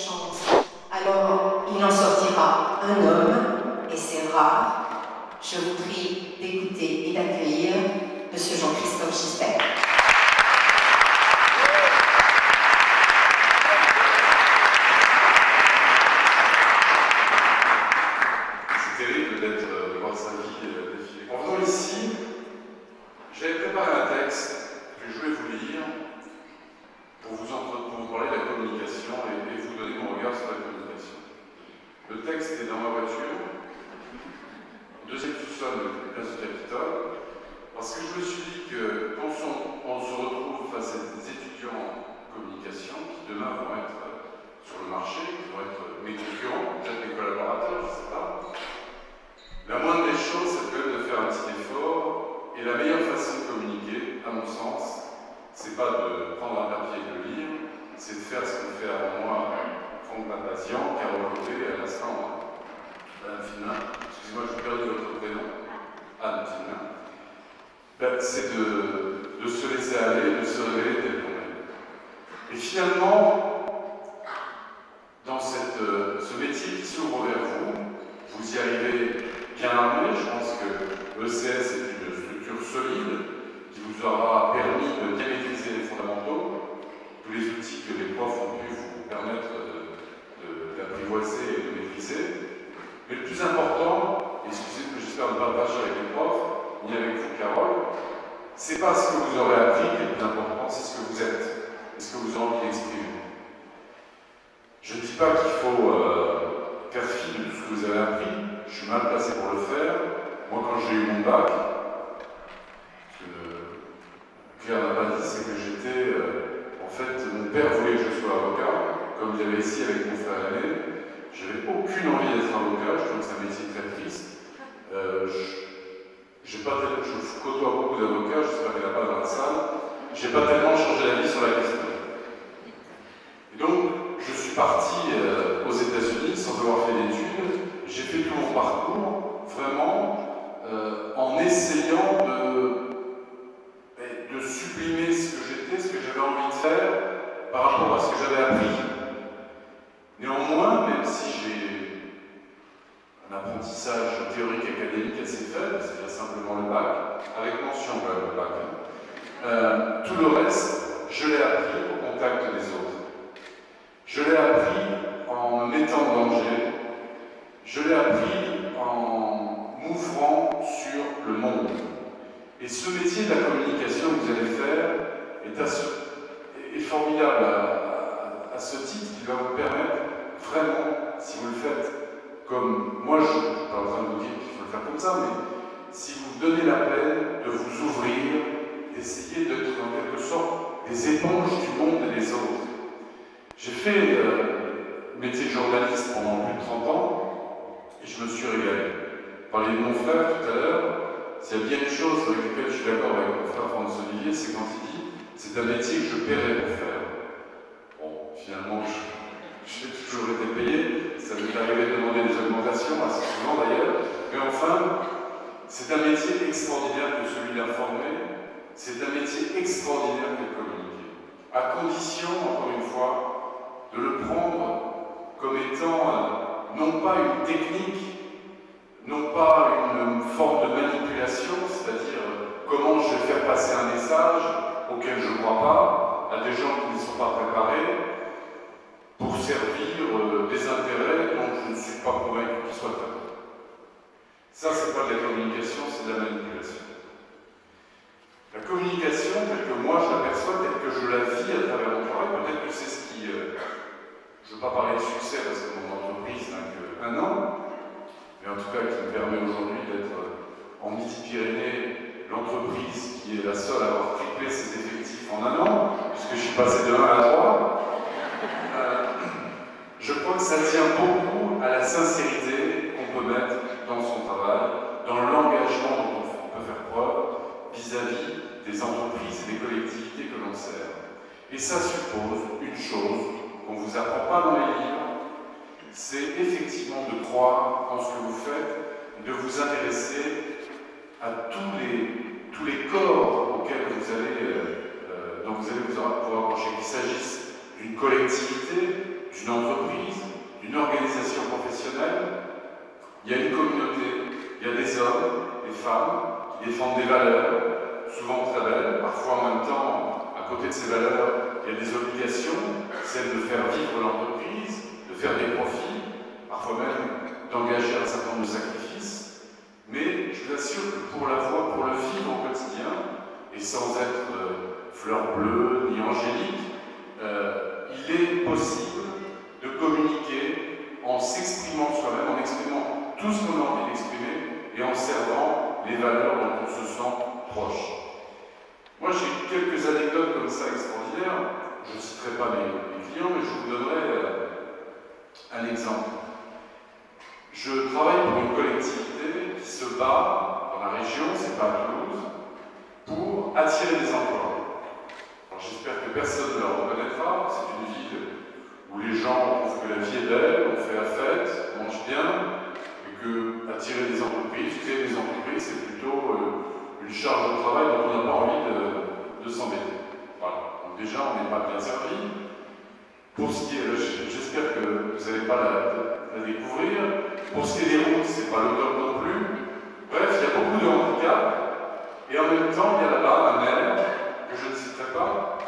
chance, alors il en sortira un homme, et c'est rare. Je vous prie d'écouter et d'accueillir Monsieur Jean-Christophe Gisbert. C'est terrible de voir sa vie défiler. En venant ici, j'avais préparé un texte que je voulais vous lire pour vous parler de la communication et vous donner mon regard sur la communication. Le texte est dans ma voiture, au deuxième sous-sol de la place du Capitole, parce que je me suis dit que quand on se retrouve face à des étudiants en communication qui demain vont être sur le marché, qui vont être mes concurrents, peut-être mes collaborateurs, je ne sais pas, la moindre des choses, c'est quand même de faire un petit effort, et la meilleure façon de communiquer, à mon sens, c'est pas de prendre un papier et de le lire, c'est de faire ce que fait avant moi Franck Papazian, Carole Caudet, à l'instant Madame Filmin, excusez-moi, j'ai perdu votre prénom, Anne Filmin, c'est de se laisser aller, de se révéler tel qu'on est. Et finalement, dans ce métier qui s'ouvre vers vous, vous y arrivez bien armé. Je pense que l'ECS est une structure solide qui vous aura permis de bien maîtriser les fondamentaux, tous les outils que les profs ont pu vous permettre d'apprivoiser et de maîtriser. Mais le plus important, et j'espère ne pas partager avec les profs, ni avec vous, Carole, c'est pas ce que vous aurez appris qui est le plus important, c'est ce que vous êtes, et ce que vous avez envie d'exprimer. Je ne dis pas qu'il faut faire fi de tout ce que vous avez appris, je suis mal placé pour le faire. Moi, quand j'ai eu mon bac, ce que Claire n'a pas dit, c'est que j'étais. En fait, mon père voulait que je sois avocat, comme il y avait ici avec mon frère aîné. J'avais aucune envie d'être avocat, je trouve que c'est un métier très triste. Je côtoie beaucoup d'avocats, j'espère qu'il n'y en a pas dans la salle. J'ai pas tellement changé d'avis sur la question. Et donc, je suis parti aux États-Unis sans avoir fait d'études. J'ai fait tout mon parcours vraiment en essayant de sublimer ce que j'étais, ce que j'avais envie de faire par rapport à ce que j'avais appris. Néanmoins, même si j'ai un apprentissage théorique académique assez faible, c'est-à-dire simplement le bac, avec mention quand même le bac, tout le reste, je l'ai appris au contact des autres. Je l'ai appris en me mettant en danger, je l'ai appris en m'ouvrant sur le monde. Et ce métier de la communication que vous allez faire est formidable à ce titre, qui va vous permettre vraiment, si vous le faites comme moi, je ne suis pas en train de vous dire qu'il faut le faire comme ça, mais si vous donnez la peine de vous ouvrir, d'essayer d'être en quelque sorte des éponges du monde et des autres. J'ai fait le métier de journaliste pendant plus de 30 ans et je me suis régalé. Parler de mon frère tout à l'heure, s'il y a bien une chose avec laquelle je suis d'accord avec mon frère François Olivier, c'est quand il dit c'est un métier que je paierais pour faire. Bon, finalement, j'ai toujours été payé, ça m'est arrivé de demander des augmentations, assez souvent d'ailleurs, mais enfin, c'est un métier extraordinaire que celui d'informer, c'est un métier extraordinaire que de communiquer, à condition, encore une fois, de le prendre comme étant non pas une technique, non pas une forme de manipulation, c'est-à-dire comment je vais faire passer un message auquel je ne crois pas, à des gens qui ne sont pas préparés, pour servir des intérêts dont je ne suis pas convaincu qu'ils soient faits. Ça, c'est pas de la communication, c'est de la manipulation. La communication, telle que moi je l'aperçois, telle que je la vis à travers mon travail, peut-être que c'est ce qui... je ne veux pas parler de succès parce que mon entreprise n'a qu'un an, mais en tout cas qui me permet aujourd'hui d'être en Midi-Pyrénées, l'entreprise qui est la seule à avoir triplé ses effectifs en un an, puisque je suis passé de 1 à 3. Je crois que ça tient beaucoup à la sincérité qu'on peut mettre dans son travail, dans l'engagement dont on peut faire preuve vis-à-vis des entreprises et des collectivités que l'on sert. Et ça suppose une chose qu'on ne vous apprend pas dans les livres, c'est effectivement de croire en ce que vous faites, de vous intéresser à tous les corps auxquels vous allez, dont vous allez vous approcher, qu'il s'agisse d'une collectivité, d'une entreprise, d'une organisation professionnelle, il y a une communauté, il y a des hommes, des femmes qui défendent des valeurs, souvent très belles, parfois en même temps, à côté de ces valeurs, il y a des obligations, celle de faire vivre l'entreprise, de faire des profits, parfois même d'engager un certain nombre de sacrifices. Mais je vous assure que pour le vivre au quotidien, et sans être fleur bleue ni angélique, il est possible de communiquer en s'exprimant soi-même, en exprimant tout ce qu'on a envie d'exprimer et en servant les valeurs dont on se sent proche. Moi, j'ai quelques anecdotes comme ça extraordinaires. Je ne citerai pas mes clients, mais je vous donnerai un exemple. Je travaille pour une collectivité qui se bat dans la région, c'est pas à Toulouse, pour attirer des emplois. J'espère que personne ne la reconnaîtra. C'est une ville où les gens trouvent que la vie est belle, on fait la fête, on mange bien, et que attirer des entreprises, créer des entreprises, c'est plutôt une charge de travail dont on n'a pas envie de s'embêter. Voilà. Donc déjà, on n'est pas bien servi. Pour ce qui est, j'espère que vous n'allez pas la découvrir. Pour ce qui est des routes, c'est pas le top non plus. Bref, il y a beaucoup de handicaps. Et en même temps, il y a là-bas un maire, que je ne citerai pas,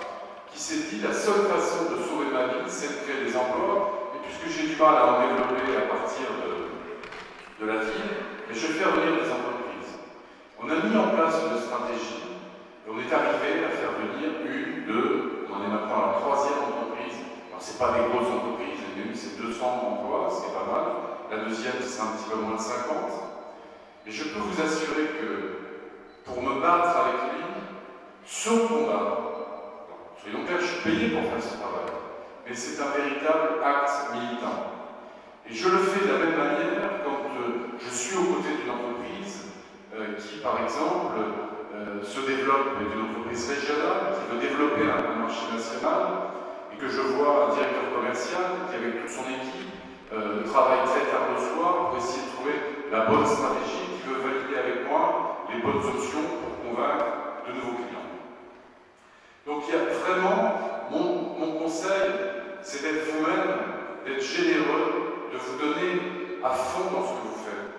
qui s'est dit la seule façon de sauver ma vie, c'est de créer des emplois. Et puisque j'ai du mal à en développer à partir de la ville, mais je vais faire venir des entreprises. On a mis en place une stratégie et on est arrivé à faire venir une, deux, on en est maintenant à la troisième entreprise. Alors, ce n'est pas des grosses entreprises, une c'est 200 emplois, ce qui est pas mal. La deuxième, c'est un petit peu moins de 50. Et je peux vous assurer que pour me battre avec lui, ce combat, soyons clairs, je suis payé pour faire ce travail, mais c'est un véritable acte militant. Et je le fais de la même manière quand je suis aux côtés d'une entreprise qui, par exemple, se développe, d'une entreprise régionale, qui veut développer un marché national, et que je vois un directeur commercial qui, avec toute son équipe, travaille très tard le soir pour essayer de trouver la bonne stratégie, qui veut valider avec moi les bonnes options pour convaincre de nouveaux clients. Donc il y a vraiment, mon conseil, c'est d'être vous-même, d'être généreux, de vous donner à fond dans ce que vous faites.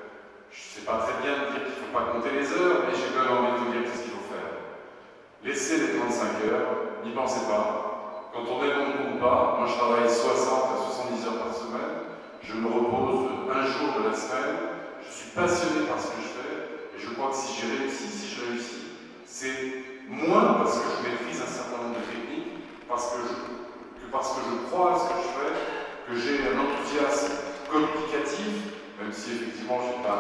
Je ne sais pas très bien de dire qu'il ne faut pas compter les heures, mais j'ai quand même envie de vous dire qu'est-ce qu'il faut faire. Laissez les 35 heures, n'y pensez pas. Quand on est bon, on ne compte pas. Moi je travaille 60 à 70 heures par semaine, je me repose un jour de la semaine, je suis passionné par ce que je fais, et je crois que si je réussis, c'est moins parce que je maîtrise un certain nombre de techniques, parce que je crois à ce que je fais, que j'ai un enthousiasme communicatif, même si effectivement je n'ai pas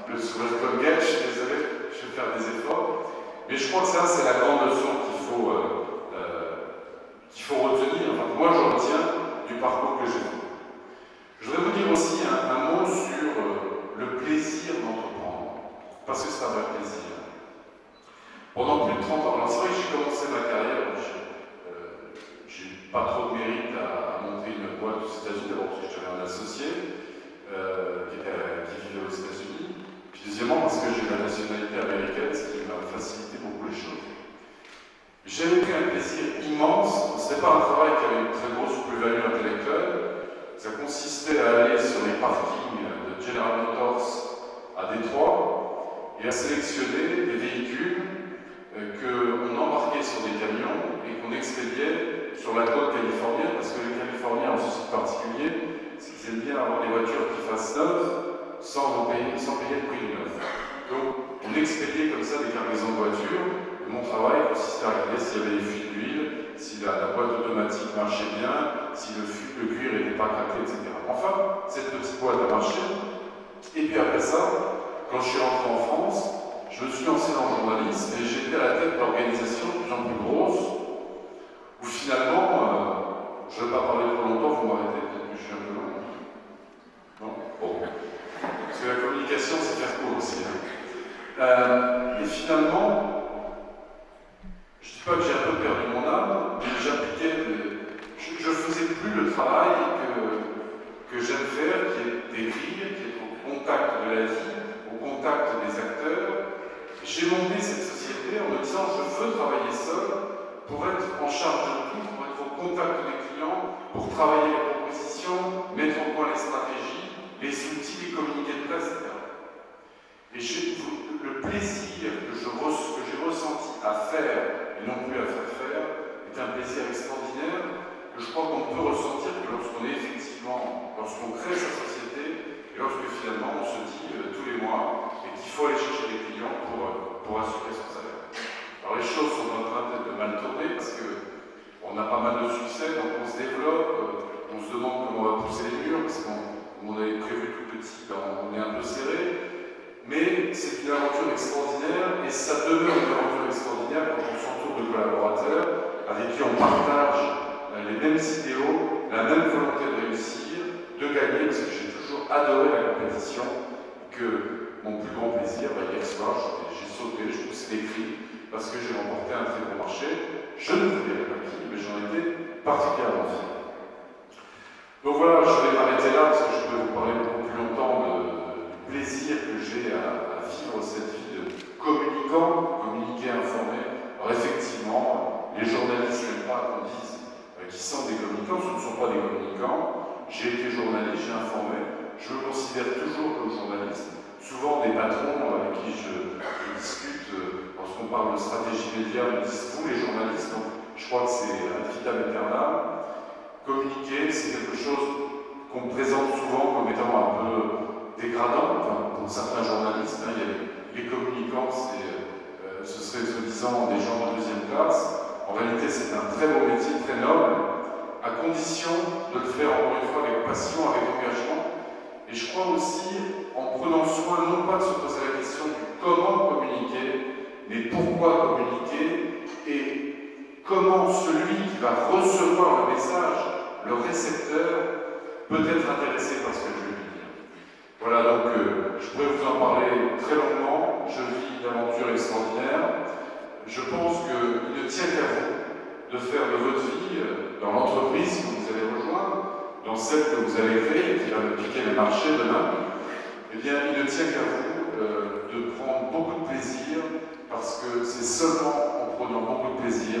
le sourire comme Gage, je suis désolé, je vais faire des efforts. Mais je crois que ça, c'est la grande leçon qu'il faut retenir. Enfin, moi, je retiens du parcours que j'ai fait. Je voudrais vous dire aussi un mot sur le plaisir d'entreprendre, parce que c'est un vrai plaisir. Pendant plus de 30 ans, alors c'est vrai que j'ai commencé ma carrière, j'ai pas trop de mérite à monter une boîte aux États-Unis, d'abord parce que j'avais un associé qui vivait aux États-Unis, puis deuxièmement parce que j'ai la nationalité américaine, ce qui m'a facilité beaucoup les choses. J'avais pris un plaisir immense, ce n'était pas un travail qui avait une très grosse plus-value intellectuelle, ça consistait à aller sur les parkings de General Motors à Détroit et à sélectionner des véhicules qu'on embarquait sur des camions et qu'on expédiait sur la côte californienne, parce que les Californiens ont ceci de particulier, c'est qu'ils aiment bien avoir des voitures qui fassent neuf sans payer le prix du neuf. Donc on expédiait comme ça des cargaisons de voitures, et mon travail consistait à regarder s'il y avait des fuites d'huile, si la boîte automatique marchait bien, si le cuir n'était pas craqué, etc. Enfin, cette petite boîte a marché, et puis après ça, quand je suis rentré en France, je me suis lancé dans le journalisme et j'étais à la tête d'organisations de plus en plus grosses où finalement, je ne vais pas parler trop longtemps, vous m'arrêtez, peut-être que je suis un peu long. Non? Bon. Parce que la communication, c'est faire court aussi. Hein. Et finalement, je ne dis pas que j'ai un peu perdu mon âme, mais je ne faisais plus le travail que j'aime faire, qui est d'écrire, qui est au contact de la vie, au contact des acteurs. J'ai monté cette société en me disant je veux travailler seul pour être en charge de tout, pour être au contact des clients, pour travailler les propositions communiqué de presse, etc. Et le plaisir que j'ai ressenti à faire, et non plus à faire faire, est un plaisir extraordinaire que je crois qu'on peut ressentir que lorsqu'on est effectivement, lorsqu'on crée sa société, et lorsque finalement on se dit tous les mois qu'il faut aller chercher des clients pour assurer son salaire. Alors les choses sont en train peut-être de mal tourner parce qu'on a pas mal de succès, donc on se développe, on se demande comment on va pousser les murs, parce qu'on avait prévu tout petit, on est un peu serré, mais c'est une aventure extraordinaire et ça demeure une aventure extraordinaire quand on s'entoure de collaborateurs avec qui on partage les mêmes idéaux, la même volonté de réussir, de gagner, parce que j'ai toujours adoré la compétition, que mon plus grand plaisir, hier soir, j'ai sauté, je poussais des cris, parce que j'ai remporté un très bon marché. Je ne vous dirai pas qui, mais j'en étais particulièrement fier. Donc voilà, je vais m'arrêter là, parce que je peux vous parler beaucoup plus longtemps du plaisir que j'ai à vivre cette vie de communicant, communiquer, informer. Alors effectivement, les journalistes n'aiment pas qu'on dise qu'ils sont des communicants, ce ne sont pas des communicants. J'ai été journaliste, j'ai informé, je me considère toujours comme journaliste. Souvent des patrons avec qui je discute, lorsqu'on parle de stratégie média, me disent vous les journalistes, donc je crois que c'est ad vitam aeternam. Communiquer, c'est quelque chose qu'on présente souvent comme étant un peu dégradant, enfin, pour certains journalistes. Il y a les communicants, ce serait soi-disant des gens de deuxième classe. En réalité, c'est un très beau métier, très noble, à condition de le faire encore une fois avec passion, avec engagement. Et je crois aussi en prenant soin non pas de se poser la question du comment communiquer, mais pourquoi communiquer et comment celui qui va recevoir le message, le récepteur, peut être intéressé par ce que je vais lui dire. Voilà, donc je pourrais vous en parler très longuement. Je vis une aventure extraordinaire. Je pense qu'il ne tient qu'à vous de faire de votre vie, dans l'entreprise que vous allez rejoindre, dans celle que vous allez créer et qui va me piquer le marché demain, eh bien, il ne tient qu'à vous de prendre beaucoup de plaisir, parce que c'est seulement en prenant beaucoup de plaisir